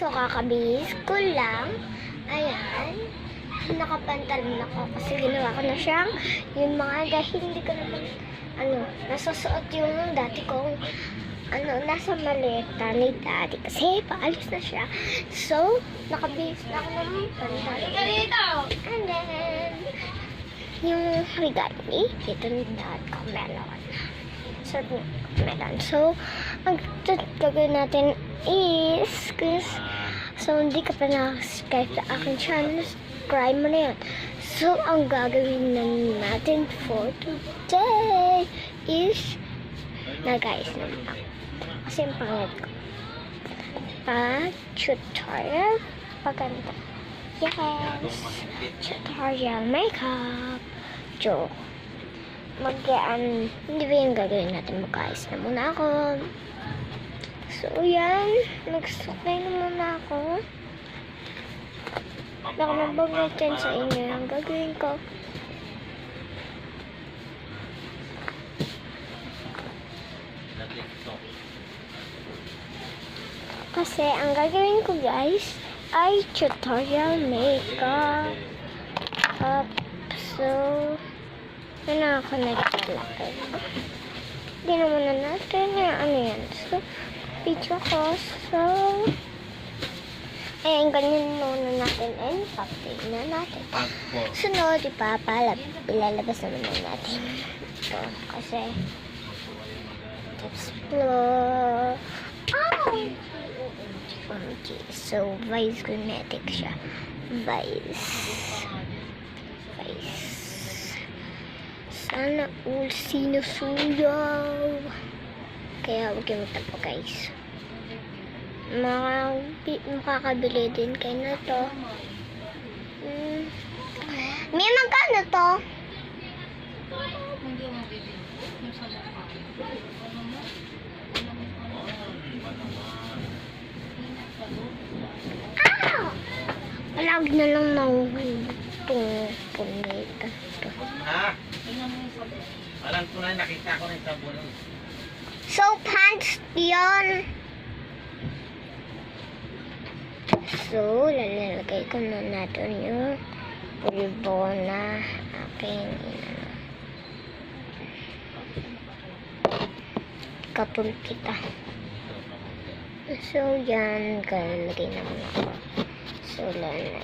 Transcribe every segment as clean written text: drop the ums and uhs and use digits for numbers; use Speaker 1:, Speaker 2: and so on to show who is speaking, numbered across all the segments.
Speaker 1: So, kakabihis ko lang. Ayan. Nakapantalon ako kasi ginawa ko na siyang yung mga dahil hindi ko naman nasusuot yung dati kong nasa maleta ni daddy kasi paalis na siya. So, nakabihis na ako ng pantalon. And then, yung regalo ni dito ni dad ko melon. So, ang gagawin natin is, so, hindi ka pa nakasubscribe sa aking channel, subscribe mo na yan. So, ang gagawin na natin for today is, guys, kasi ang pangit ko. Tutorial, paganda. Yes, tutorial makeup. Joke. Hindi ba yung gagawin natin? Mag-ayos na muna ako. So, yan. Mag-sukay na muna ako. Baka mabagutin sa inyo yung gagawin ko. Kasi, ang gagawin ko, guys, ay tutorial makeup. So, na-connect natin. Hindi naman na natin yan. So, video ko. So, ayan, ganyan muna natin. And, papay na natin. Sunod, ilalabas naman na natin. Ito, kasi, explore. Okay, so, Vice Kinetic siya. Vice. Sana all sinusuyaw. Kaya huwag kayo magtagpo, guys. Makakabili din kayo na to. May magkano to? Walag na lang itong punita.
Speaker 2: Ha? Alam ko na, nakita ko na yung sabon.
Speaker 1: So, pants yun. So, lalagay ko na natin yung pulbo na aking kapul kita. So, yan. Lalagay naman ako. So, yan.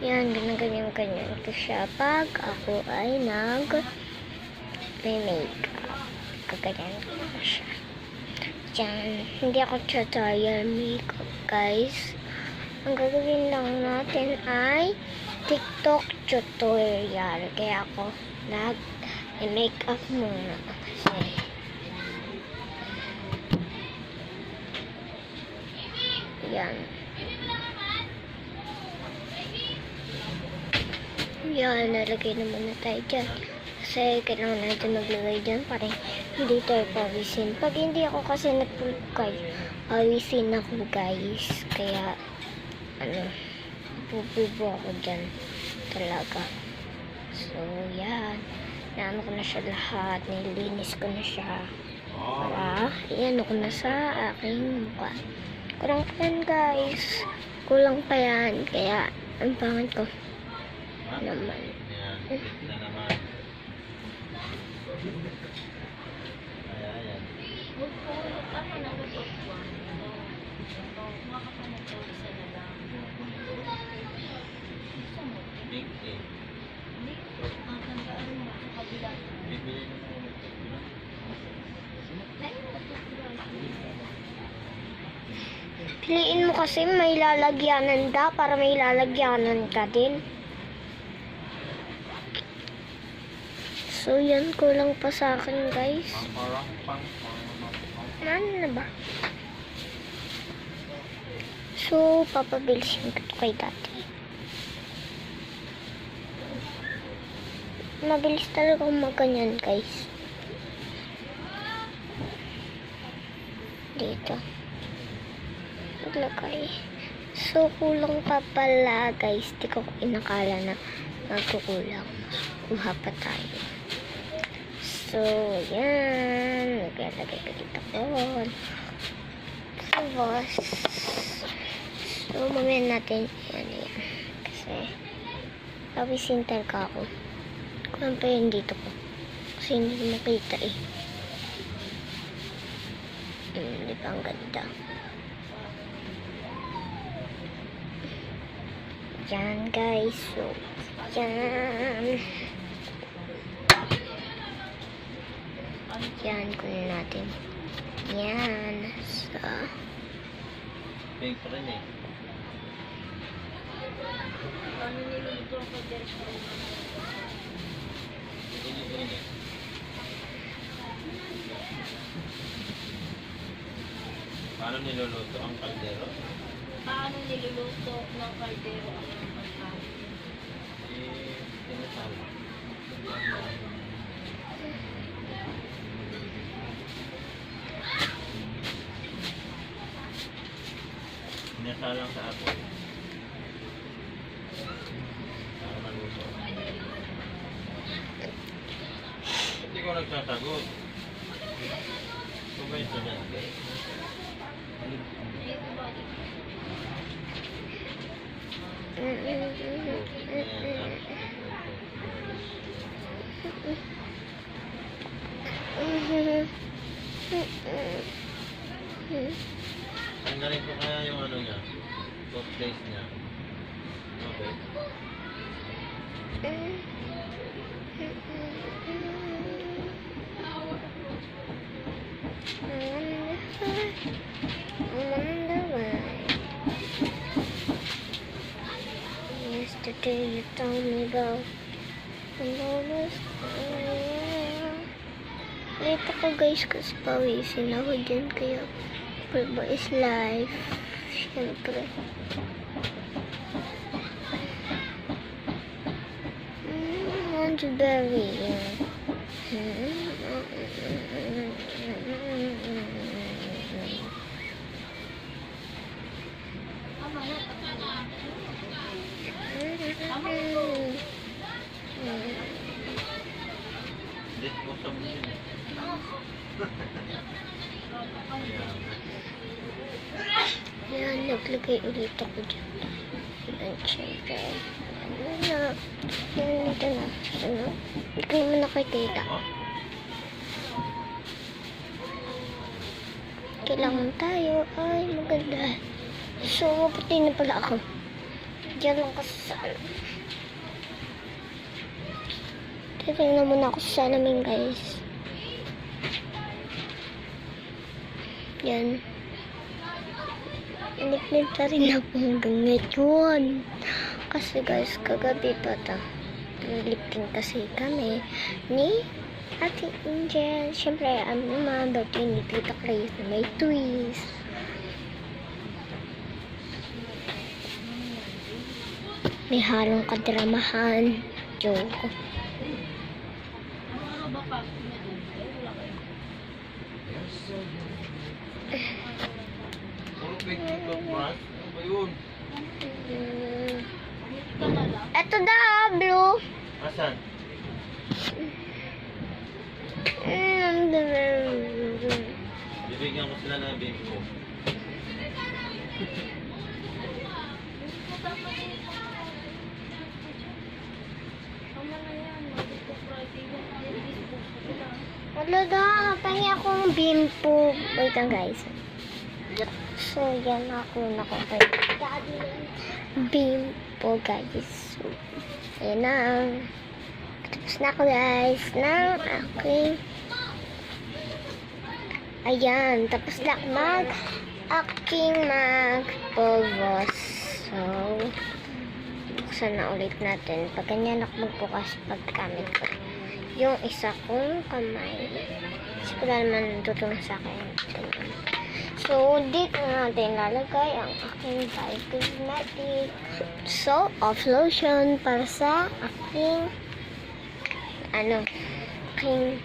Speaker 1: Yan, ganyan ko siya pag ako ay nag-makeup. Kaganyan ko na siya. Diyan, hindi ako tutorial makeup, guys. Ang gagawin lang natin ay TikTok tutorial. Kaya ako nag-makeup muna. Kasi yan. Yan, nalagay naman na tayo dyan. Kasi kailangan natin maglagay dyan para hindi tayo pawisin. Pag hindi ako kasi nagpulukay, pawisin ako, guys. Kaya, pupubo ako dyan talaga. So, yan. Naano ko na siya lahat. Nilinis ko na siya. Para, iyan ko na sa aking mukha. Kulang pa yan, guys. Kulang pa yan. Kaya, ang pangit ko naman. Piliin mo kasi may lalagyanan para may lalagyanan ka din. So, yan, kulang pa sa akin, guys. Ano na ba? So, papabilisin ko ito kay dati. Mabilis talaga maganyan, guys. Dito. Naglagay. So, kulang pa pala, guys. Di ko inakala na nagkukulang. Kuha pa tayo. So, yan. Naglalagay ko dito ko. Tapos, so, mamaya natin yan. Kasi, pawisintal ka ako. Kung pa yun dito ko. Kasi hindi ko makita eh. Di ba ang ganda? Yan guys. So, yan. Yan, kunin natin. Yan. So,
Speaker 2: Pink pa rin eh. Paano niluluto ang kaldero?
Speaker 3: Paano niluluto ng kaldero ang pagkain?
Speaker 2: Tinasala. Tinasalang sa apoy. Para maluto. Hindi ko nagsasagot. Ito ba yung estudyante? Tanggalin ko kaya yung ano niya, toothpaste niya. Okay.
Speaker 1: Yesterday you told me about late ako guys kasi pawisin ako dyan kaya Pulbo is life. Siyempre. Berry.
Speaker 2: Dit mo sa mga yun.
Speaker 1: Yan, naglagay ulit ako dyan. Yan, syempre. Ano na? Yan, ito na. Ano? Hindi ko naman nakikita. Kailangan tayo. Ay, maganda. So, maputi na pala ako. Diyan lang kasi sa titignan muna ako sa salamin, guys. Yan. Inipnip na rin ako hanggang ngayon. Kasi guys, kagabi pa ito. Nilipin kasi kami ni Ate Angel. Siyempre, ang mga birthday ni Tita Clay na may twist. May halong kadramahan. Joke.
Speaker 3: Ano ba pa? Wala kayo.
Speaker 2: Puro pink toothbrush? Ano ba yun?
Speaker 3: Ka na lang.
Speaker 1: Ito daw, blue.
Speaker 2: Asan? Bibigyan ko sila ng bimbo.
Speaker 3: Tama na yan. Dito Friday yung Facebook ko sila.
Speaker 1: Wala daw, pahingi ako ng bimpo. Wait lang guys. So, yan ako nakapay. Bimpo guys. So, ayan na. Tapos na ako guys ng aking ayan. Tapos na aking magpulvos. So, buksan na ulit natin. Pag ganyan ako magbukas paggamit ko yung isa kong kamay. Kasi wala naman tutulong sa akin. So, dito natin lalagay ang aking Bicosmetic Soap of Lotion para sa aking aking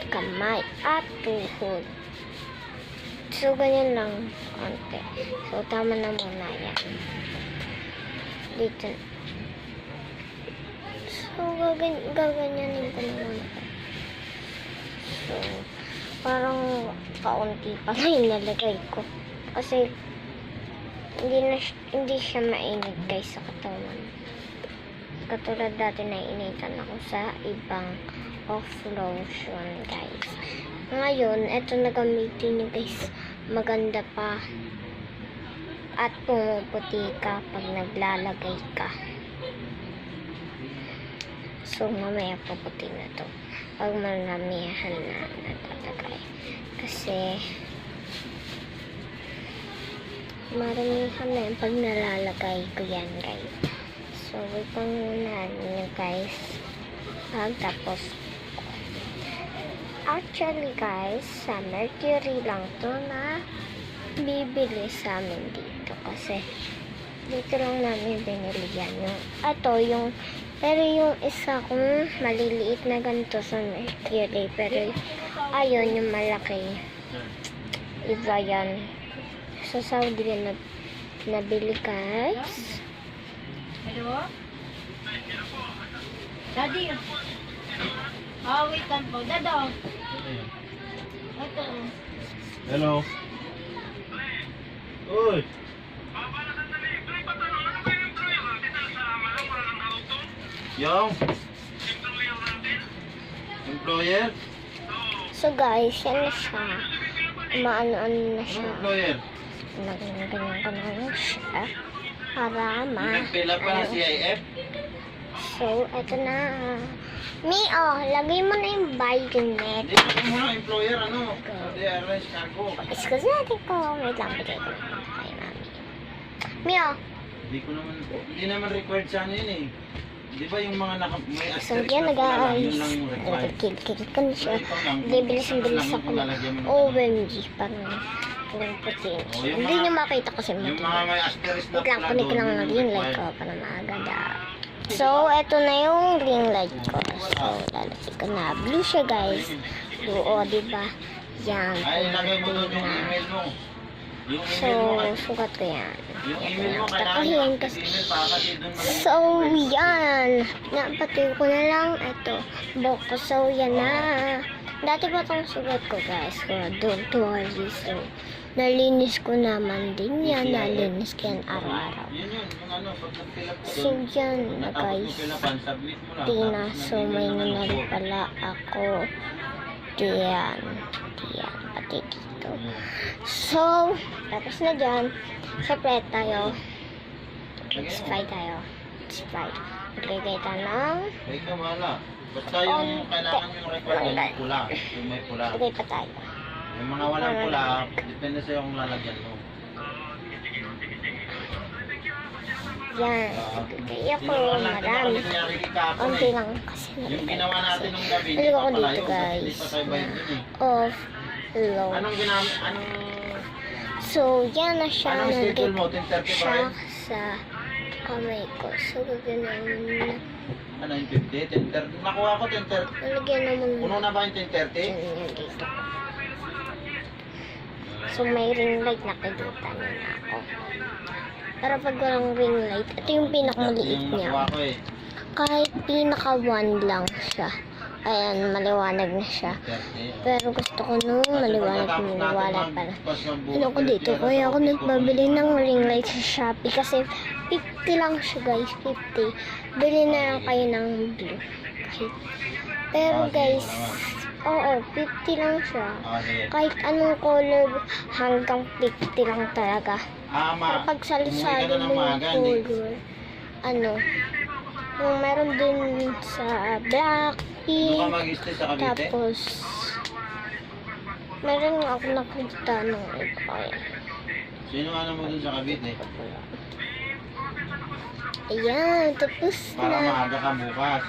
Speaker 1: kamay at tuhod. So, ganyan lang konti. So, tama na muna yan. Dito. So, gaganyanin ko na muna. kaunti pa na inalagay ko. Kasi, hindi siya mainit guys sa katawan. Katulad dati na initan ako sa ibang off lotion guys. Ngayon, eto na gamitin nyo guys. Maganda pa. At pumuputi ka pag naglalagay ka. So, mamaya puputi na to. Pag maramihan na natatagay. Kasi, maramihan na yung pag nalalagay ko yan guys. So, wait lang muna nyo guys. Tapos, actually guys, sa Mercury lang to na bibili sa amin dito. Kasi, dito lang namin binili yan. Pero yung isa kong maliliit na ganito sa Mercury. Pero, ayun, yung malaki. Iba yan. Sa Saudi na nabili guys.
Speaker 3: Hello? Daddy. Wait lang po. Dado.
Speaker 2: Ano yun?
Speaker 3: Ito.
Speaker 2: Hello? Uy! Yung? Employer?
Speaker 1: So guys, yan na siya. Maano-ano na
Speaker 2: Ano
Speaker 1: siya.
Speaker 2: employer?
Speaker 1: Ganyan siya. Para
Speaker 2: Nagpila pa ng CIF?
Speaker 1: So, eto na. Lagay mo na yung bayonet.
Speaker 2: Hindi mo muna employer, ano? Saudi Airlines Cargo.
Speaker 1: Excuse natin ko. Wait lang, bigay ko lang kay mami.
Speaker 2: Hindi naman required sa ano yun eh. Di ba yung mga may
Speaker 1: So,
Speaker 2: asterisk
Speaker 1: yan,
Speaker 2: na pula lang, yun
Speaker 1: guys.
Speaker 2: lang yung required.
Speaker 1: Kill ko na siya.
Speaker 2: Ito lang,
Speaker 1: Hindi, bilis-bilis
Speaker 2: lang
Speaker 1: ako.
Speaker 2: yung lalagyan mo ng
Speaker 1: OMG. Parang puti.
Speaker 2: yung
Speaker 1: Hindi
Speaker 2: mga-
Speaker 1: nyo makita kasi
Speaker 2: Yung
Speaker 1: mati.
Speaker 2: mga may asterisk na
Speaker 1: Wait lang,
Speaker 2: pula
Speaker 1: kunin ko
Speaker 2: doon,
Speaker 1: lang
Speaker 2: yun
Speaker 1: ng
Speaker 2: yung
Speaker 1: green light
Speaker 2: required.
Speaker 1: ko para maagada. So, eto na yung green light ko. So, lalagay ko na. Blue siya, guys. Blue, diba? Yan.
Speaker 2: Ay, ilagay mo doon yung
Speaker 1: na.
Speaker 2: email mo. Yung
Speaker 1: So,
Speaker 2: email mo.
Speaker 1: sukat ko yan.
Speaker 2: Yung email mo, kailangan
Speaker 1: Tatahin
Speaker 2: yung
Speaker 1: kasi.
Speaker 2: email para kasi doon mag-
Speaker 1: So, yan. Napatay ko na lang. Ito. Boko. So, yan na. Dati pa itong sugat ko, guys. So, don't worry. So, nalinis ko naman din yan. Nalinis ko yan araw-araw.
Speaker 2: Yun yun, yung ano, pag nag-fill up ko
Speaker 1: So,
Speaker 2: doon,
Speaker 1: yan na,
Speaker 2: natapos
Speaker 1: guys.
Speaker 2: mo fill upan, submit mo lang.
Speaker 1: Tina.
Speaker 2: Tapos
Speaker 1: So,
Speaker 2: nag-email
Speaker 1: may
Speaker 2: naman yung
Speaker 1: nanalo
Speaker 2: form.
Speaker 1: pala ako. Diyan. Pati dito. So, tapos na dyan. Siyempre tayo. Sprite tayo. Sprite. Maglagay tayo ng
Speaker 2: Ay, ka wala. Basta yung kailangan yung record yung pula. Yung may pula.
Speaker 1: lagay pa tayo.
Speaker 2: Yung mga walang pula, depende sa yung lalagyan mo.
Speaker 1: Yan. Kaya ko marami. Unti lang kasi
Speaker 2: Yung ginawa natin nung gabi,
Speaker 1: Ano
Speaker 2: hindi
Speaker 1: ako
Speaker 2: pa pala
Speaker 1: dito,
Speaker 2: yun.
Speaker 1: guys?
Speaker 2: Hindi pa tayo bayad yun eh.
Speaker 1: Off. Low.
Speaker 2: Anong ginamit?
Speaker 1: So, yan na siya.
Speaker 2: Anong schedule
Speaker 1: Nalagay
Speaker 2: mo? 10:30 pa
Speaker 1: siya
Speaker 2: rin?
Speaker 1: sa kamay ko. So, gagawin
Speaker 2: Ano yung 50? 10:30? Nakuha ko 10:30.
Speaker 1: nalagyan naman
Speaker 2: Puno na ba yung 10:30?
Speaker 1: yan dito. So, may ring light nakikita niyo na ako. Pero pag walang ring light, ito yung pinakamaliit
Speaker 2: Yung
Speaker 1: niya.
Speaker 2: nakuha ko eh.
Speaker 1: Kahit pinaka 1 lang siya. Ayan, maliwanag na siya.
Speaker 2: 30.
Speaker 1: Pero gusto ko nung maliwanag para. Ano ko dito? Kaya ako nagbabili ng ring light sa Shopee kasi 50 lang siya guys, 50. Bili na lang kayo ng blue. Pero guys, oo, 50 lang siya. Kahit anong color, hanggang 50 lang talaga. Pero pag salo-salo mo yung color, yung meron din sa black,
Speaker 2: Doon ka
Speaker 1: pink,
Speaker 2: mag-stay sa Cavite?
Speaker 1: tapos, meron nga ako nakita ng iba.
Speaker 2: Sino ano mo dun sa Cavite?
Speaker 1: Ayan, tapos
Speaker 2: Para
Speaker 1: na.
Speaker 2: maaga ka bukas.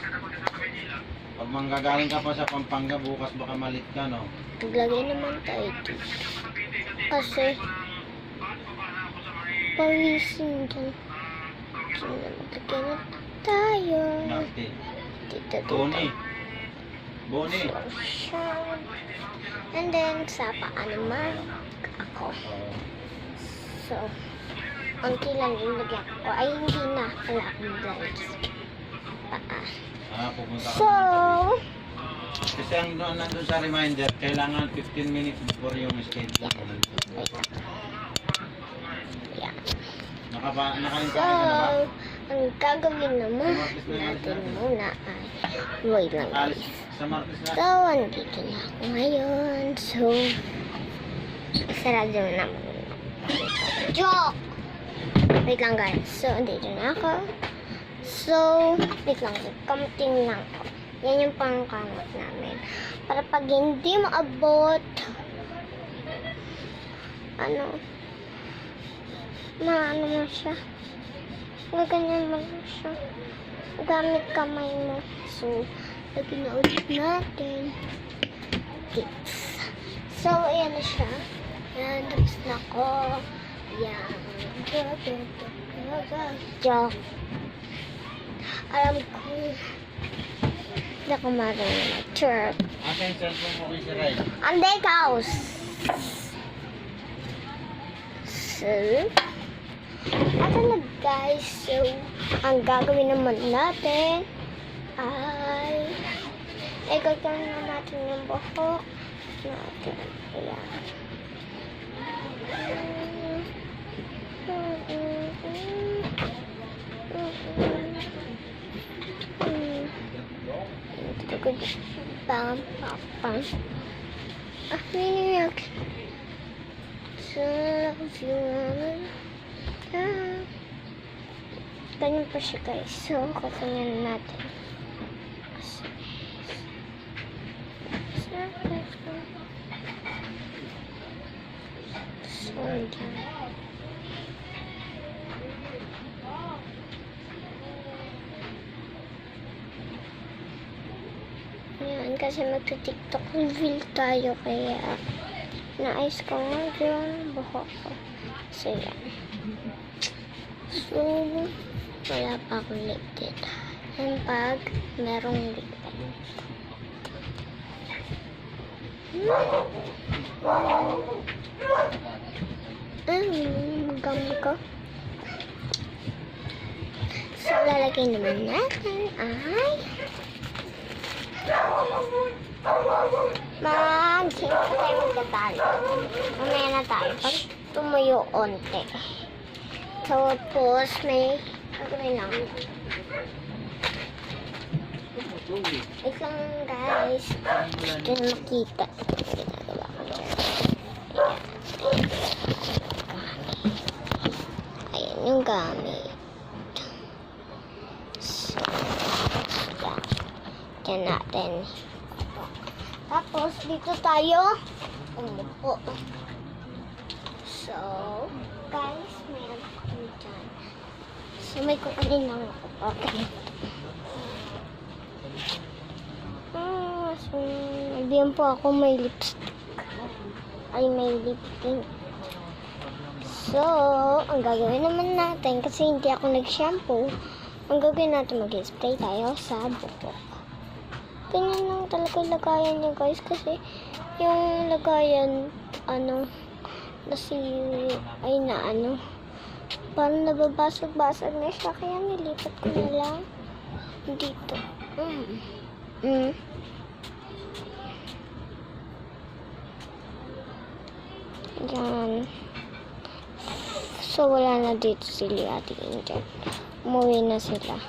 Speaker 2: Pag manggagaling ka pa sa Pampanga bukas, baka malit ka, no?
Speaker 1: Maglagay naman tayo dito. Kasi, pawising dyan. Maglagay na tayo.
Speaker 2: Martin.
Speaker 1: Dito.
Speaker 2: Tony. Bonnie.
Speaker 1: Siya. And then, sa paa naman, ako. So, unti lang yung lagyan ko. Ay, hindi na pala ako maglagay sa paa.
Speaker 2: Pupunta ka
Speaker 1: So,
Speaker 2: naman Kasi ang nandun sa reminder, kailangan 15 minutes before yung schedule.
Speaker 1: Yeah.
Speaker 2: Nakain
Speaker 1: So,
Speaker 2: ka na ba?
Speaker 1: ang gagawin naman natin muna ay wait lang
Speaker 2: Alis
Speaker 1: guys.
Speaker 2: sa Martes na.
Speaker 1: So, andito na ako ngayon. So, sarado na naman. Joke! Wait lang guys. So, andito na ako. So, wait lang. Kamting lang ako. Yan yung pangkamot namin. Para pag hindi maabot, maano mo siya. Ganyan mo siya. Gamit kamay mo. So, lagyan na ulit natin. Tips. So, ayan na siya. Ayan, tapos na ako. Ayan. Joke. Alam ko. Hindi ako marunong mag-chirp.
Speaker 2: Asa yung cellphone mo kay Siray?
Speaker 1: Ande, kaos. So, ito na guys. So, ang gagawin naman natin ay gagawin na natin yung buhok natin. Ayan. Bang, bang. Maniac. So, if you wanna, ganyan pa siya guys. So, kakanyan natin. So, yan, kasi magta-tiktok reveal tayo kaya naayos ko nga yung buhok ko. So, yan. So, wala pa akong lipstick. Yan pag merong lipstick. Gum ko. So, lalagay naman natin ay hindi pa tayo magtatalo. Mamaya na tayo pag tumuyo onte. Tapos may gagawin lang. Wait lang guys. Ito na makita. Ginagawa ko dyan. Ayan yung gamit. So, yan natin. Tapos, dito tayo umupo. So, guys, meron ako dyan. So, may kukunin lang ako. Okay. So, nagbiyan po ako may lipstick. Ay, may lip tint. So, ang gagawin naman natin, kasi hindi ako nag-shampoo, ang gagawin natin, mag-spray tayo sa buhok. Ganyan lang talaga yung lagayan niya guys, kasi yung lagayan parang nababasag-basag na siya, kaya nilipat ko na lang dito. Yan. So wala na dito si Ate Angel, umuwi na sila.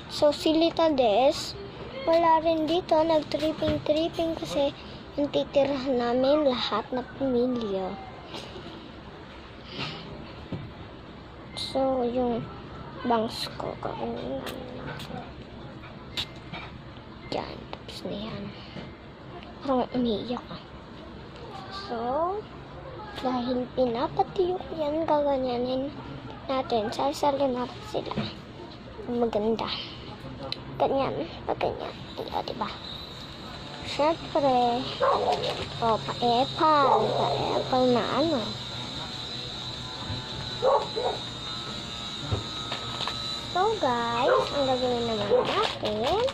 Speaker 1: So si Lita Des wala rin dito, nag-tripping kasi yung titirahan namin lahat na pamilya. So, yung bangs ko, gagawin namin. Yan, tapos na yan. Parang umiiyak ka. So, dahil pinapatiyo ko yan, gaganyanin natin. Sasalin natin sila. Maganda. Ganyan, ganyan. Diba? Siyempre, pa-epal na ano. So guys, ang gagawin naman natin,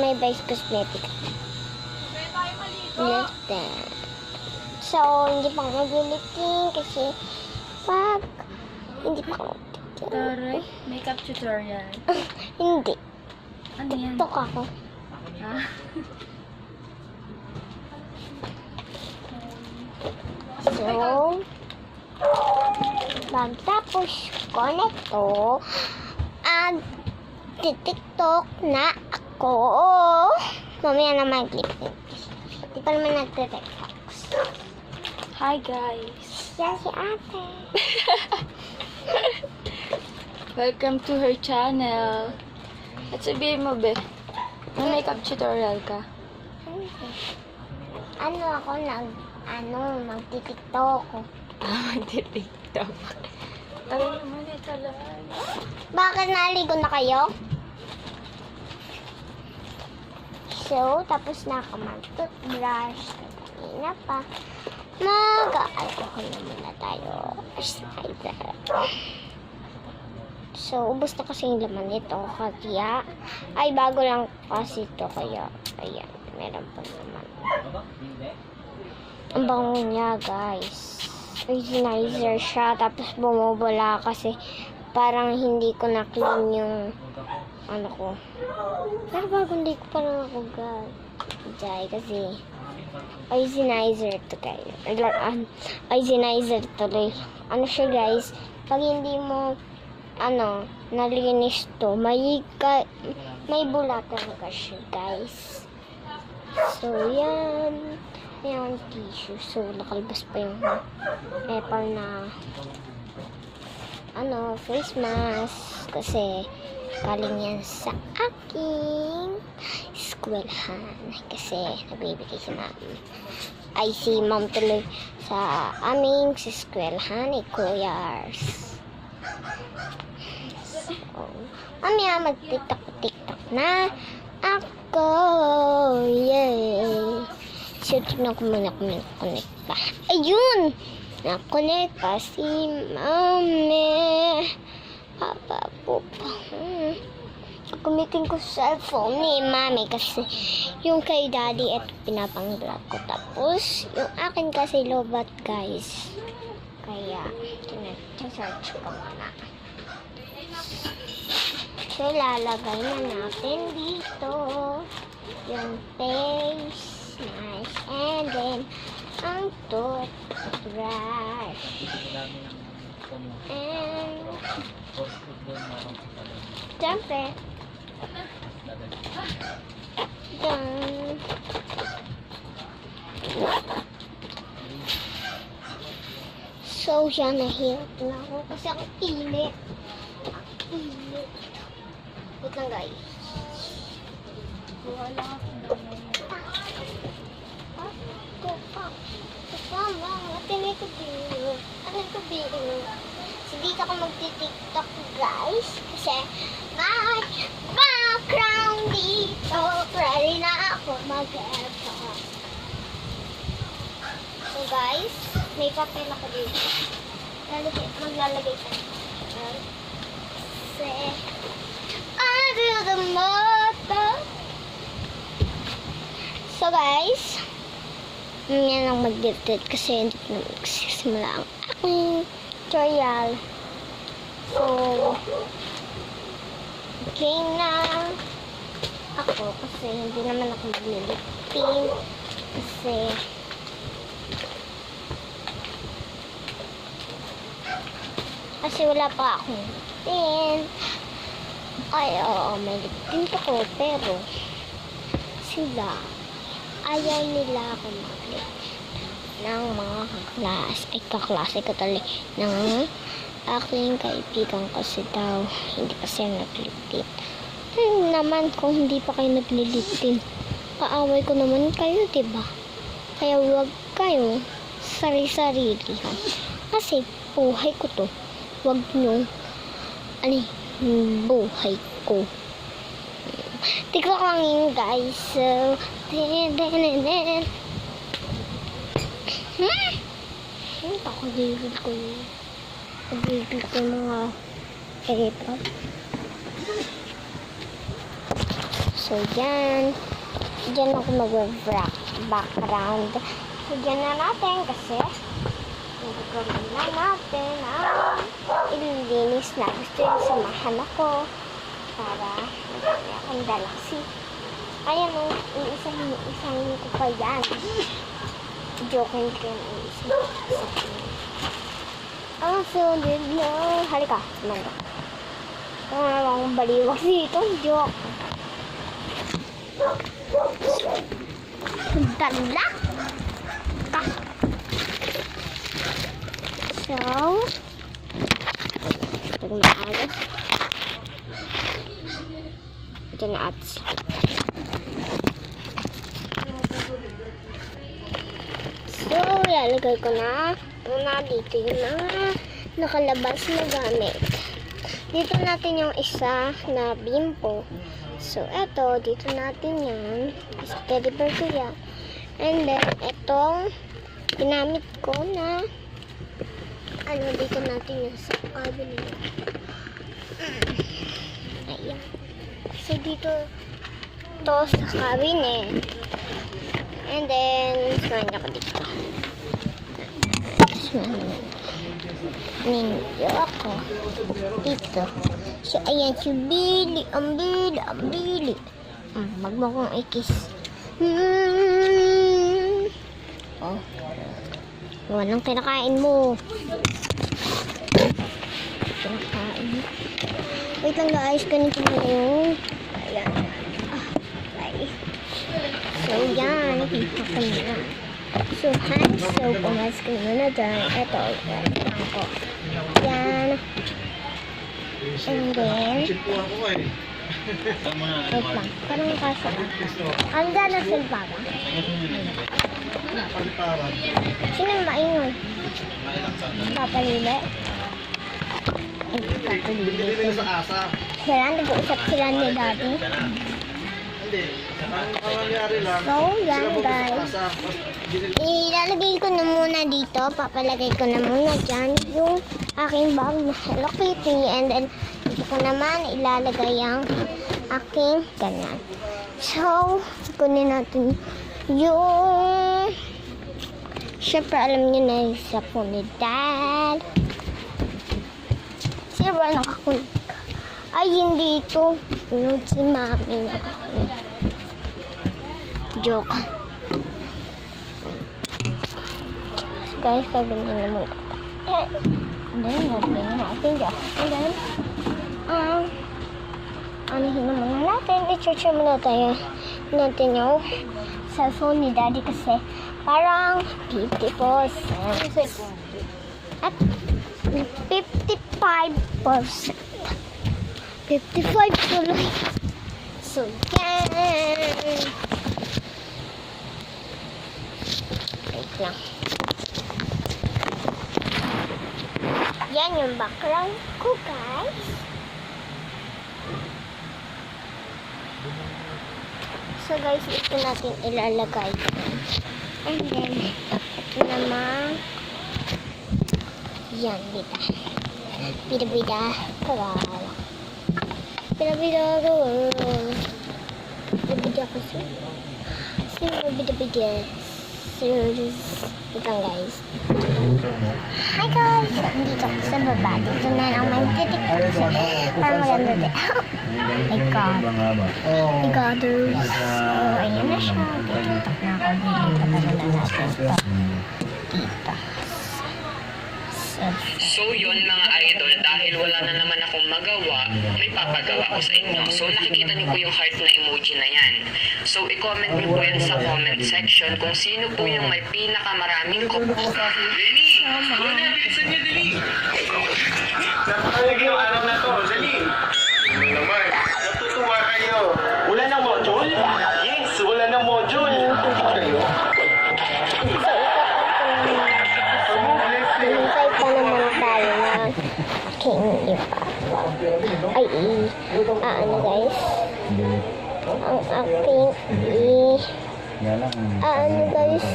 Speaker 1: may Vice Cosmetic. Lifted. So, hindi pa ako mag-lifting kasi pag hindi pa ako
Speaker 3: Taray, makeup tutorial.
Speaker 1: Hindi.
Speaker 3: Ano yan?
Speaker 1: TikTok ako.
Speaker 3: Ah.
Speaker 1: So, pagtapos ko nito, TikTok na ako. Mamaya na mag-lip-lip. Di pa naman nagte-text.
Speaker 3: Hi guys.
Speaker 1: Yan si ate.
Speaker 3: Welcome to her channel. At sabihin mo, be, may makeup tutorial ka.
Speaker 1: Magti-TikTok.
Speaker 3: Magti-tiktok. Taray naman eh, talay.
Speaker 1: Bakit naligo na kayo? So, tapos na ako mag-toothbrush. Kanina pa. Mag-alcohol na muna tayo. So, ubos na kasi yung laman nito. Kaya, bago lang kasi ito. Kaya, ayan, meron pa naman. Ang bango niya, guys. Moisturizer siya. Tapos, bumubula kasi parang hindi ko na-clean yung ano ko. Pero bago hindi ko pa lang ako guys. Kasi, moisturizer to guys. Moisturizer tuloy. Ano siya, guys? Pag hindi mo nalinis to, may bula talaga siya, guys. So, yan. Yan, tissue. So, nakalabas pa yung apple na face mask. Kasi, galing yan sa aking eskwelahan. Kasi, nabibigay si mami. Si mom tuloy sa aming eskwelahan ni Kuyars. So, mamaya mag-tiktok na ako. Yay! So, tignan ko muna kung connect pa. Ayun! Na-connect pa si mami. Papa po pa. Gamitin ko sa cellphone ni mami kasi yung kay daddy at pinapang-vlog ko. Tapos, yung akin kasi lobat, guys. Kaya, search ko muna. So, lalagay na natin dito yung face mask and then ang toothbrush. And siyempre yan. So, yan, nahirap na ako kasi ang init. Wait lang, guys.
Speaker 3: Wala.
Speaker 1: So, dito ako magti-tiktok, guys. Kasi, may background dito. Ready na ako mag-airport. So, guys, may papel ako dito. Maglalagay tayo. Kasi, I feel the motor. So, guys, yan ang mag-dictate kasi hindi ko na magsisimula ang aking tutorial. So, okay na ako kasi hindi naman ako maglilipin kasi wala pa akong lipin. Oo, may lipin ko pero sila ayaw nila ako mag-lip ng mga kaklase ko talaga ng aking kaibigan kasi daw hindi kasi nag-lip-tint. Naman kung hindi pa kayo nag-lip-tint, kaaway ko naman kayo, diba? Kaya huwag kayo sari-sarili. Kasi buhay ko to. Huwag nyo buhay ko. Tignan ko lang yun, guys. So, pakagigil ko yun. Pagigil ko yung mga paper. So, yan. Diyan ako mag-background. So, diyan na natin kasi gagawin na natin ang ililinis na. Gusto yung samahan ako para magkaya akong galaxy. Ayan o, isang ko pa yan. Joke hindi ko yung isang. Ang sunod na. Halika, sumanda. Kung namang baliwag dito, joke. Dala. So, ito na maayos. Ito na ats. So, lalagay ko na muna dito yung mga nakalabas na gamit. Dito natin yung isa na bimpo. So, eto, dito natin yan. Sa teddy bear ko yan. And then, etong ginamit ko na dito natin yung sa cabinet. Ayan. So, dito to sa cabinet. And then, smahan ako dito. Ninyo ako. Dito. So, ayan si Billy. Ang Billy. Wag mo kong i-kiss. Oh. Walang kinakain mo. Kinakain. Wait lang guys. Ganito na yung. Ayan. Okay. So, yan. Nakita ko na. So, hand soap. Umas ko muna dyan. Ito. Ako. Yan. And then, wait lang. Parang kasa. Ang gana silpa ba? Sino yung maingay? Papalili? Papalili. Sila, nag-uusap sila ni Daddy. So, yan guys. Ilalagay ko na muna dito. Papalagay ko na muna dyan yung aking bag na Hello Kitty. And then, dito ko naman ilalagay ang aking ganyan. So, kunin natin yung syempre alam niyo na yung sapon ni Dad. Sino ba nakakunik? Ay, hindi ito. Yung si Mami nakakunik. Joke. So guys, sabihin na muna. And then, natin natin dyan. And then, anihin naman natin. I-charge muna tayo natin yung cellphone ni Daddy kasi parang 50%. At 55%. 55 tuloy. So, yan. Wait lang. Yan yung background ko, guys. So, guys, ito natin ilalagay. And then, ito naman. Yan, dito. Bida-bida. Kawala. Bida-bida. Bida-bida kasi. Sino bida-bida? Ito guys. Hi guys! Dito ako sa baba. Dito na lang mag-titik kasi parang maganda din. My God. My Goders. So, ayan na siya. Titik na ako. Dito na natin ito. Dito.
Speaker 4: So yun mga idol, dahil wala na naman akong magawa, may papagawa ko sa inyo. So nakikita niyo po yung heart na emoji na yan. So i-comment niyo po yan sa comment section kung sino po yung may pinakamaraming kuko. Dali! Wala, bilisan niyo, Dali!
Speaker 5: Napakalig yung araw na to, Dali! Ano naman? Natutuwa kayo. Wala ng module? Yes, wala ng module. Kayo?
Speaker 1: Hintay pa naman tayo na king ipa. Ay, ano guys? Ang aking ano guys?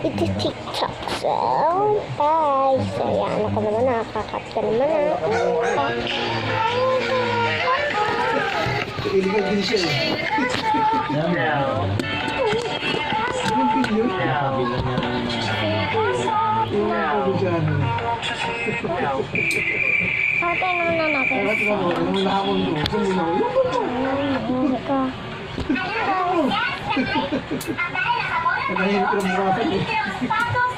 Speaker 1: Iti-tiktok. So, bye. So, yan ako naman. Nakakat ka naman
Speaker 5: Iligan din siya eh.
Speaker 6: Yung mga probinsyano.
Speaker 1: Patay naman na natin.
Speaker 6: Kaya tingnan mo, yung mga hamon doon, sumunod.
Speaker 1: Ay, ka.
Speaker 6: Panahin ko ng mukha sa